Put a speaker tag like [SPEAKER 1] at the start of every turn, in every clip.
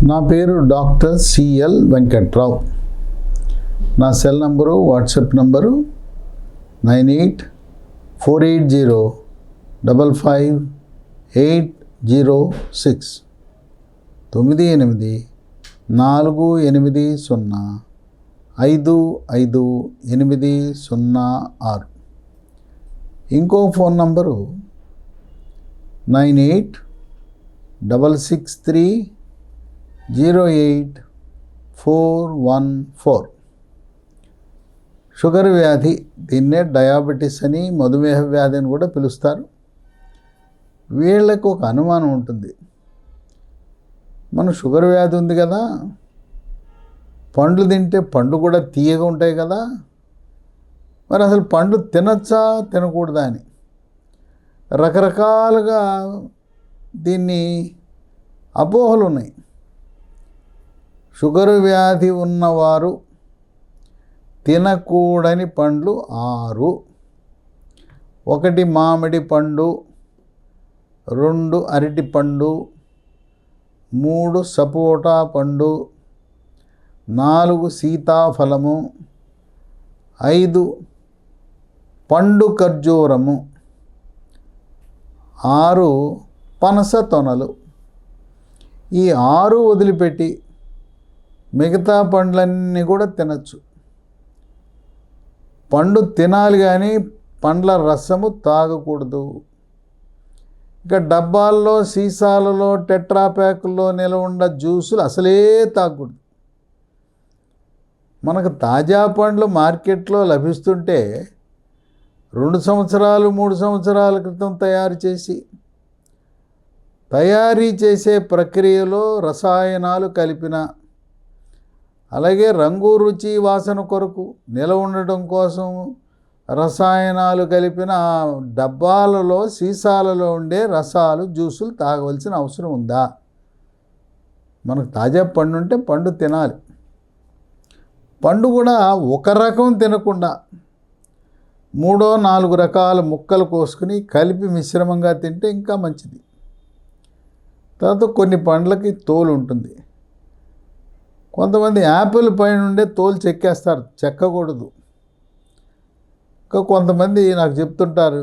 [SPEAKER 1] నా పేరు doctor CL Venkatrao. నా సెల్ నంబరు, వాట్సాప్ నంబరు 9848555806 9848055806. ఇంకో ఫోన్ నంబరు 9866308414. షుగర్ వ్యాధి, దీన్నే డయాబెటీస్ అని, మధుమేహ వ్యాధి అని కూడా పిలుస్తారు. వీళ్ళకు ఒక అనుమానం ఉంటుంది, మన షుగర్ వ్యాధి ఉంది కదా, పండ్లు తింటే పండ్లు కూడా తీయగా ఉంటాయి కదా, మరి అసలు పండ్లు తినచ్చా తినకూడదా అని రకరకాలుగా దీన్ని అపోహలు ఉన్నాయి. షుగర్ వ్యాధి ఉన్నవారు తినకూడని పండ్లు 6. 1 మామిడి పండు, 2 అరటి పండు, 3 సపోటా పండు, 4 సీతాఫలము, 5 పండు ఖర్జూరము, 6 పనస తొనలు. ఈ 6 వదిలిపెట్టి మిగతా పండ్లన్నీ కూడా తినచ్చు. పండు తినాలి కానీ పండ్ల రసము తాగకూడదు. ఇక డబ్బాల్లో, సీసాలలో, టెట్రా ప్యాకుల్లో నిల్వ ఉన్న జ్యూసులు అసలే తాగకూడదు. మనకు తాజా పండ్లు మార్కెట్లో లభిస్తుంటే 2 సంవత్సరాలు 3 సంవత్సరాల క్రితం తయారీ చేసే ప్రక్రియలో రసాయనాలు కలిపిన, అలాగే రంగు, రుచి, వాసన కొరకు నిల్వ ఉండటం కోసం రసాయనాలు కలిపిన డబ్బాలలో, సీసాలలో ఉండే రసాలు, జ్యూసులు తాగవలసిన అవసరం ఉందా? మనకు తాజా పండు ఉంటే పండు తినాలి. పండు కూడా ఒక రకం తినకుండా 3-4 రకాల ముక్కలు కోసుకుని కలిపి మిశ్రమంగా తింటే ఇంకా మంచిది. తర్వాత కొన్ని పండ్లకి తోలు ఉంటుంది. కొంతమంది యాపిల్ పైన ఉండే తోలు చెక్కేస్తారు, చెక్కకూడదు. ఇంకా కొంతమంది నాకు చెప్తుంటారు,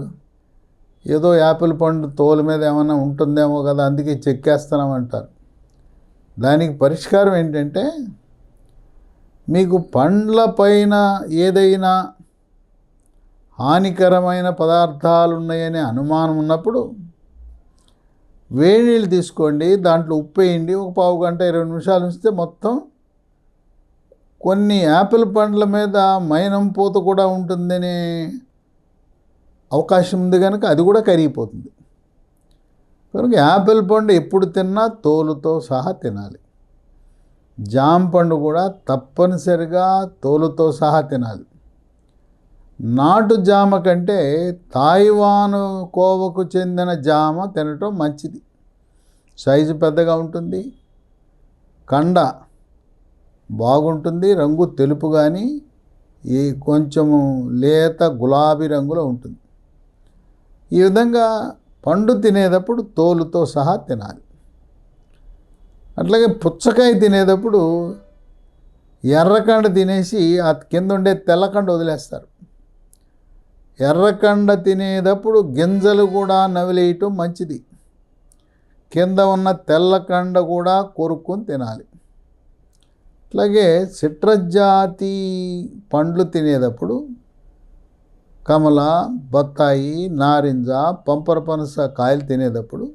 [SPEAKER 1] ఏదో యాపిల్ పండు తోలు మీద ఏమైనా ఉంటుందేమో కదా అందుకే చెక్కేస్తున్నామంటారు. దానికి పరిష్కారం ఏంటంటే, మీకు పండ్ల పైన ఏదైనా హానికరమైన పదార్థాలు ఉన్నాయనే అనుమానం ఉన్నప్పుడు వేడి నీళ్ళు తీసుకోండి, దాంట్లో ఉప్పు వేయండి, ఒక పావు గంట 20 నిమిషాలు ఉంచితే మొత్తం, కొన్ని యాపిల్ పండ్ల మీద మైనం పూత కూడా ఉంటుందనే అవకాశం ఉంది కనుక అది కూడా కరిగిపోతుంది. కనుక యాపిల్ పండు ఎప్పుడు తిన్నా తోలుతో సహా తినాలి. జామ పండు కూడా తప్పనిసరిగా తోలుతో సహా తినాలి. నాటు జామ కంటే తాయివాను కోవకు చెందిన జామ తినటం మంచిది. సైజు పెద్దగా ఉంటుంది, కండ బాగుంటుంది, రంగు తెలుపు కానీ ఈ కొంచెము లేత గులాబీ రంగులో ఉంటుంది. ఈ విధంగా పండు తినేటప్పుడు తోలుతో సహా తినాలి. అట్లాగే పుచ్చకాయ తినేటప్పుడు ఎర్రకండ తినేసి ఆ కింద ఉండే తెల్లకండ వదిలేస్తారు. ఎర్రకండ తినేటప్పుడు గింజలు కూడా నవిలేయటం మంచిది. కింద ఉన్న తెల్లకండ కూడా కొరుక్కొని తినాలి. అట్లాగే సిట్రస్ జాతి పండ్లు తినేటప్పుడు కమల, బత్తాయి, నారింజ, పంపర పనస కాయలు తినేటప్పుడు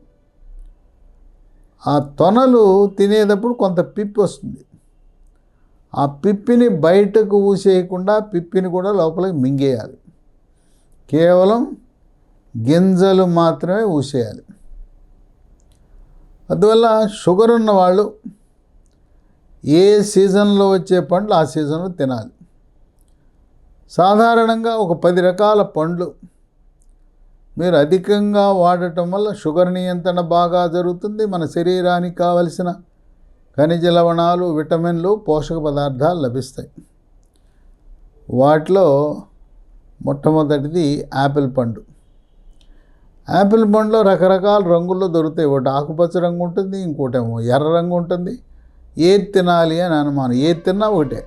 [SPEAKER 1] ఆ తొనలు తినేటప్పుడు కొంత పిప్పి వస్తుంది. ఆ పిప్పిని బయటకు ఊసేయకుండా పిప్పిని కూడా లోపలికి మింగేయాలి. కేవలం గింజలు మాత్రమే ఊసేయాలి. అందువల్ల షుగర్ ఉన్న వాళ్ళు ఏ సీజన్లో వచ్చే పండ్లు ఆ సీజన్లో తినాలి. సాధారణంగా ఒక 10 రకాల పండ్లు మీరు అధికంగా వాడటం వల్ల షుగర్ నియంత్రణ బాగా జరుగుతుంది. మన శరీరానికి కావలసిన ఖనిజ లవణాలు, విటమిన్లు, పోషక పదార్థాలు లభిస్తాయి. వాటిలో మొట్టమొదటిది యాపిల్ పండు. యాపిల్ పండులో రకరకాల రంగుల్లో దొరుకుతాయి. ఒకటి ఆకుపచ్చ రంగు ఉంటుంది, ఇంకోటేమో ఎర్ర రంగు ఉంటుంది, ఏది తినాలి అని అనుమానం. ఏది తిన్నా ఒకటే.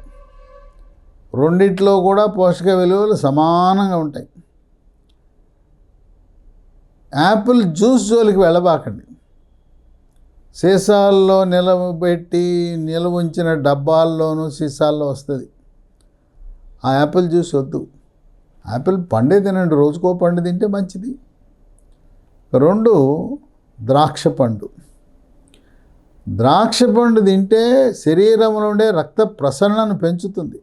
[SPEAKER 1] రెండిట్లో కూడా పోషక విలువలు సమానంగా ఉంటాయి. యాపిల్ జ్యూస్ జోలికి వెళ్ళబాకండి. సీసాల్లో నిల్వ ఉంచిన డబ్బాల్లోనూ సీసాల్లో వస్తుంది. ఆ యాపిల్ జ్యూస్ వద్దు. యాపిల్ పండే తినండి, రోజుకో పండు తింటే మంచిది. 2, ద్రాక్ష పండు. ద్రాక్ష పండు తింటే శరీరంలో ఉండే రక్త ప్రసరణను పెంచుతుంది.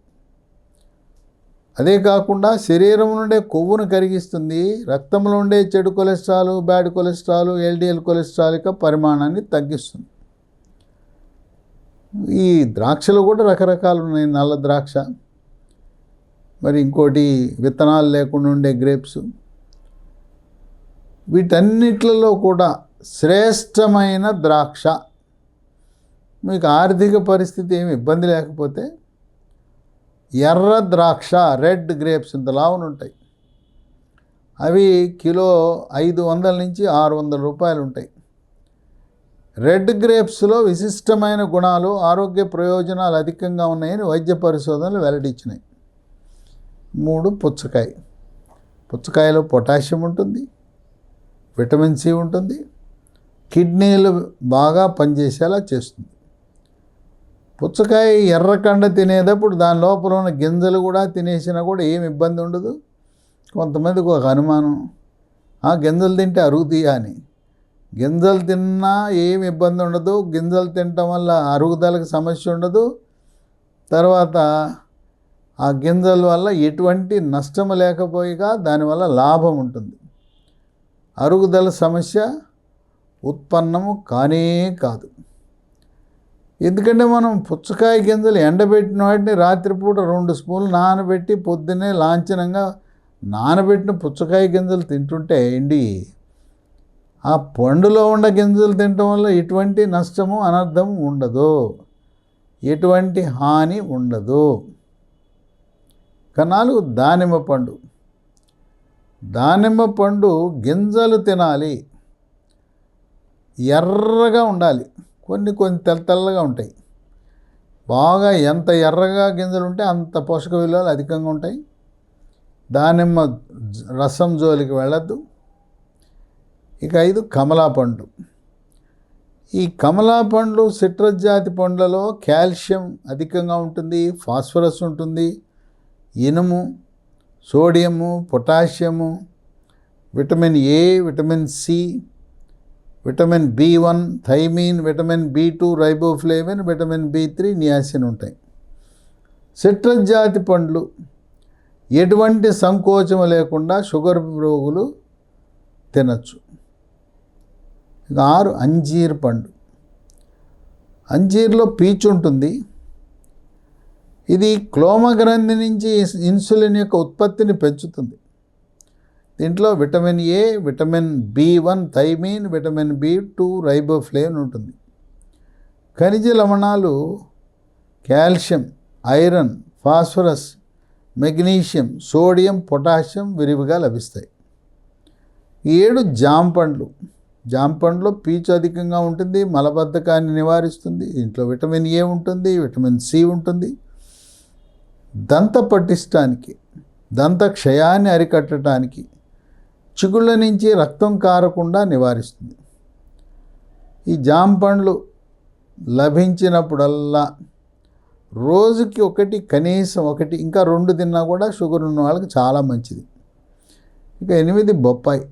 [SPEAKER 1] అదే కాకుండా శరీరం నుండే కొవ్వును కరిగిస్తుంది. రక్తంలో ఉండే చెడు cholesterol, bad cholesterol, LDL cholesterol యొక్క పరిమాణాన్ని తగ్గిస్తుంది. ఈ ద్రాక్షలు కూడా రకరకాలు ఉన్నాయి. నల్ల ద్రాక్ష, మరి ఇంకోటి విత్తనాలు లేకుండా ఉండే గ్రేప్స్. వీటన్నిట్లలో కూడా శ్రేష్టమైన ద్రాక్ష, మీకు ఆర్థిక పరిస్థితి ఏమి ఇబ్బంది లేకపోతే ఎర్ర ద్రాక్ష, రెడ్ గ్రేప్స్ ఇంత లావున ఉంటాయి. అవి కిలో 500 నుంచి 600 రూపాయలు ఉంటాయి. రెడ్ గ్రేప్స్లో విశిష్టమైన గుణాలు, ఆరోగ్య ప్రయోజనాలు అధికంగా ఉన్నాయని వైద్య పరిశోధనలు వెల్లడించినాయి. 3, పుచ్చకాయ. పుచ్చకాయలో పొటాషియం ఉంటుంది, విటమిన్ సి ఉంటుంది, కిడ్నీలు బాగా పనిచేసేలా చేస్తుంది. పుచ్చకాయ ఎర్రకండ తినేటప్పుడు దాని లోపల ఉన్న గింజలు కూడా తినేసినా కూడా ఏమి ఇబ్బంది ఉండదు. కొంతమందికి ఒక అనుమానం, గింజలు తింటే అరుగుతాయా అని. గింజలు తిన్నా ఏమి ఇబ్బంది ఉండదు. గింజలు తినటం వల్ల అరుగుదలకు సమస్య ఉండదు. తర్వాత ఆ గింజల వల్ల ఎటువంటి నష్టం లేకపోయిగా దానివల్ల లాభం ఉంటుంది. అరుగుదల సమస్య ఉత్పన్నము కానే కాదు. ఎందుకంటే మనం పుచ్చకాయ గింజలు ఎండబెట్టిన వాటిని రాత్రిపూట 2 స్పూన్లు నానబెట్టి పొద్దున్నే లాంఛనంగా నానబెట్టిన పుచ్చకాయ గింజలు తింటుంటే ఆ పండులో ఉన్న గింజలు తినటం వల్ల ఎటువంటి నష్టము అనర్థము ఉండదు, ఎటువంటి హాని ఉండదు. 4, దానిమ్మ పండు. దానిమ్మ పండు గింజలు తినాలి, ఎర్రగా ఉండాలి. కొన్ని తెల్లగా ఉంటాయి. బాగా ఎంత ఎర్రగా గింజలు ఉంటే అంత పోషక విలువలు అధికంగా ఉంటాయి. దానిమ్మ రసం జోలికి వెళ్ళద్దు. ఇక 5, కమలా పండు. ఈ కమలా పండ్లు సిట్రస్ జాతి పండ్లలో కాల్షియం అధికంగా ఉంటుంది, ఫాస్ఫరస్ ఉంటుంది, ఇనుము, sodium, potassium, vitamin A, vitamin C, vitamin B1, thiamine, vitamin B2, riboflavin, vitamin B3, niacin ఉంటాయి. సిట్రస్ జాతి పండ్లు ఎటువంటి సంకోచం లేకుండా షుగర్ రోగులు తినచ్చు. 6, అంజీర్ పండు. అంజీర్లో పీచు ఉంటుంది. ఇది క్లోమ గ్రంథి నుంచి ఇన్సులిన్ యొక్క ఉత్పత్తిని పెంచుతుంది. దీంట్లో vitamin A, vitamin B1, thiamine, vitamin B2, riboflavin ఉంటుంది. ఖనిజ లవణాలు calcium, iron, phosphorus, magnesium, sodium, potassium విరివిగా లభిస్తాయి. 7, జామ పండ్లు. జామ పండులో పీచు అధికంగా ఉంటుంది, మలబద్ధకాన్ని నివారిస్తుంది. దీంట్లో విటమిన్ ఏ ఉంటుంది, విటమిన్ సి ఉంటుంది. దంత పటిష్టానికి, దంత క్షయాన్ని అరికట్టడానికి, చిగుళ్ళ నుంచి రక్తం కారకుండా నివారిస్తుంది. ఈ జామ పండ్లు లభించినప్పుడల్లా రోజుకి కనీసం 1, ఇంకా 2 తిన్నా కూడా షుగర్ ఉన్న వాళ్ళకి చాలా మంచిది. ఇక 8, బొప్పాయి.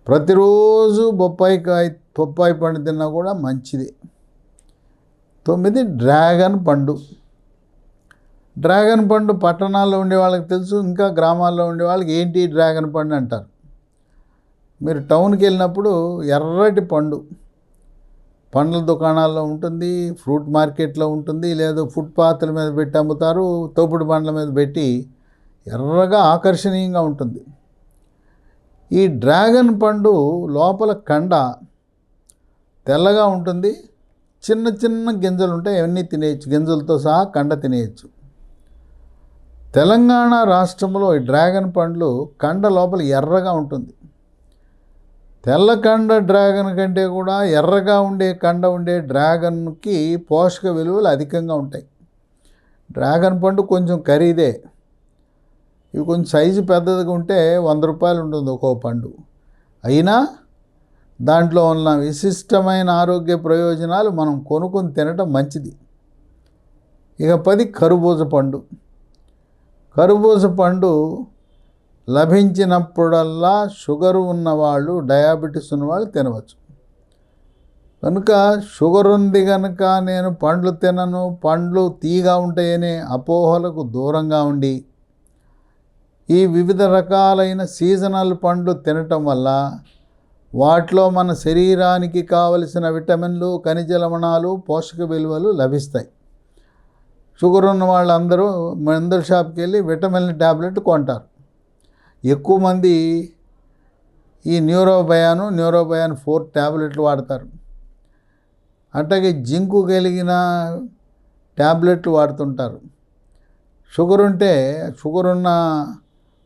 [SPEAKER 1] ప్రతిరోజు బొప్పాయి పండు తిన్నా కూడా మంచిది. 9, డ్రాగన్ పండు. డ్రాగన్ పండు పట్టణాల్లో ఉండే వాళ్ళకి తెలుసు, ఇంకా గ్రామాల్లో ఉండే వాళ్ళకి ఏంటి డ్రాగన్ పండు అంటారు. మీరు టౌన్కి వెళ్ళినప్పుడు ఎర్రటి పండు పండ్ల దుకాణాల్లో ఉంటుంది, ఫ్రూట్ మార్కెట్లో ఉంటుంది, లేదా ఫుట్పాత్ల మీద పెట్టి అమ్ముతారు, తోపుడు బండ్ల మీద పెట్టి ఎర్రగా ఆకర్షణీయంగా ఉంటుంది. ఈ డ్రాగన్ పండు లోపల కండ తెల్లగా ఉంటుంది, చిన్న చిన్న గింజలు ఉంటాయి, అవన్నీ తినేయచ్చు, గింజలతో సహా కండ తినేయచ్చు. తెలంగాణ రాష్ట్రంలో ఈ డ్రాగన్ పండ్లు కండ లోపల ఎర్రగా ఉంటుంది. తెల్ల కండ డ్రాగన్ కంటే కూడా ఎర్రగా ఉండే కండ ఉండే డ్రాగన్కి పోషక విలువలు అధికంగా ఉంటాయి. డ్రాగన్ పండు కొంచెం ఖరీదే. ఇవి కొంచెం సైజు పెద్దదిగా ఉంటే 100 రూపాయలు ఉంటుంది ఒక్కో పండు. అయినా దాంట్లో ఉన్న విశిష్టమైన ఆరోగ్య ప్రయోజనాలు మనం కొనుక్కొని తినటం మంచిది. ఇక 10 కర్బూజ పండు. కర్బూజ పండు లభించినప్పుడల్లా షుగరు ఉన్నవాళ్ళు, డయాబెటీస్ ఉన్నవాళ్ళు తినవచ్చు. కనుక షుగర్ ఉంది కనుక నేను పండ్లు తినను, పండ్లు తీయగా ఉంటాయనే అపోహలకు దూరంగా ఉండి ఈ వివిధ రకాలైన సీజనల్ పండ్లు తినటం వల్ల వాటిలో మన శరీరానికి కావలసిన విటమిన్లు, ఖనిజ లవణాలు, పోషక విలువలు లభిస్తాయి. షుగర్ ఉన్న వాళ్ళందరూ మందుల షాప్కి వెళ్ళి విటమిన్ ట్యాబ్లెట్ కొంటారు. ఎక్కువ మంది ఈ న్యూరోబయాన్ 4 ట్యాబ్లెట్లు వాడతారు. అట్లాగే జింకు కలిగిన ట్యాబ్లెట్లు వాడుతుంటారు. షుగర్ ఉన్న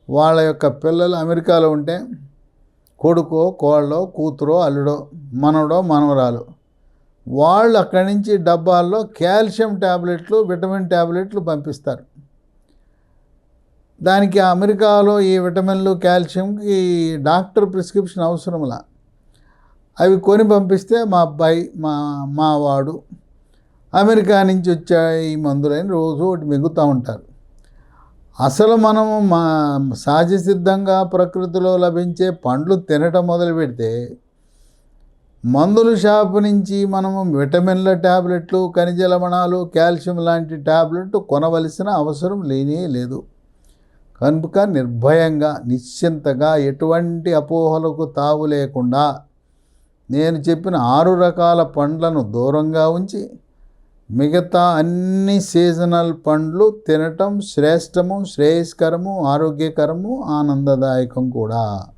[SPEAKER 1] వాళ్ళ యొక్క పిల్లలు అమెరికాలో ఉంటే కొడుకో, కోళ్ళో, కూతురో, అల్లుడో, మనవడో, మనవరాలు, వాళ్ళు అక్కడి నుంచి డబ్బాల్లో కాల్షియం ట్యాబ్లెట్లు, విటమిన్ ట్యాబ్లెట్లు పంపిస్తారు. దానికి అమెరికాలో ఈ విటమిన్లు, కాల్షియంకి డాక్టర్ ప్రిస్క్రిప్షన్ అవసరంలా. అవి కొని పంపిస్తే మా అబ్బాయి, మా వాడు అమెరికా నుంచి వచ్చే ఈ మందులని రోజు ఒకటి మిగుతూ ఉంటారు. అసలు మనము సహజ సిద్ధంగా ప్రకృతిలో లభించే పండ్లు తినటం మొదలు పెడితే మందుల షాపు నుంచి మనము విటమిన్ల ట్యాబ్లెట్లు, ఖనిజ లవణాలు, కాల్షియం లాంటి ట్యాబ్లెట్లు కొనవలసిన అవసరం లేనే లేదు. కనుక నిర్భయంగా, నిశ్చింతగా, ఎటువంటి అపోహలకు తావు లేకుండా నేను చెప్పిన 6 రకాల పండ్లను దూరంగా ఉంచి మిగతా అన్ని సీజనల్ పండ్లు తినటం శ్రేష్టము, శ్రేయస్కరము, ఆరోగ్యకరము, ఆనందదాయకం కూడా.